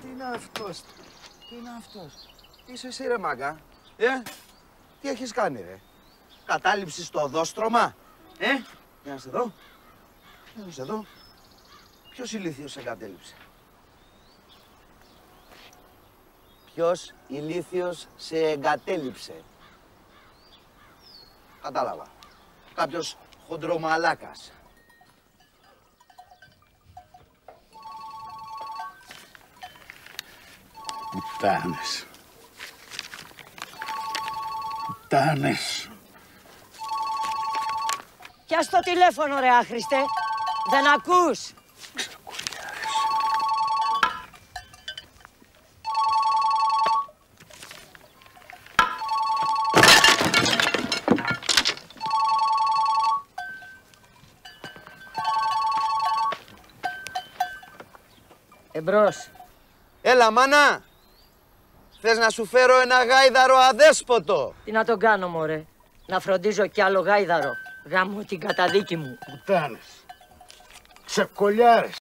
Τι είναι αυτός, τι είναι αυτός. Είσαι εσύ ρε μάγκα, τι έχεις κάνει ρε. Κατάληψη στο οδόστρωμα, Για να σε δω, για να σε δω. Ποιος ηλίθιος σε εγκατέλειψε. Ποιος ηλίθιος σε εγκατέλειψε. Κατάλαβα. Κάποιος χοντρομαλάκας. Πουτάνες. Πουτάνες. Πιάσ' το τηλέφωνο ρε άχρηστε. Δεν ακούς. Εμπρός. Έλα μάνα. Θες να σου φέρω ένα γάιδαρο αδέσποτο. Τι να τον κάνω μωρέ. Να φροντίζω κι άλλο γάιδαρο. Γάμω την καταδίκη μου. Πουτάνες. Ξεκολιάρες.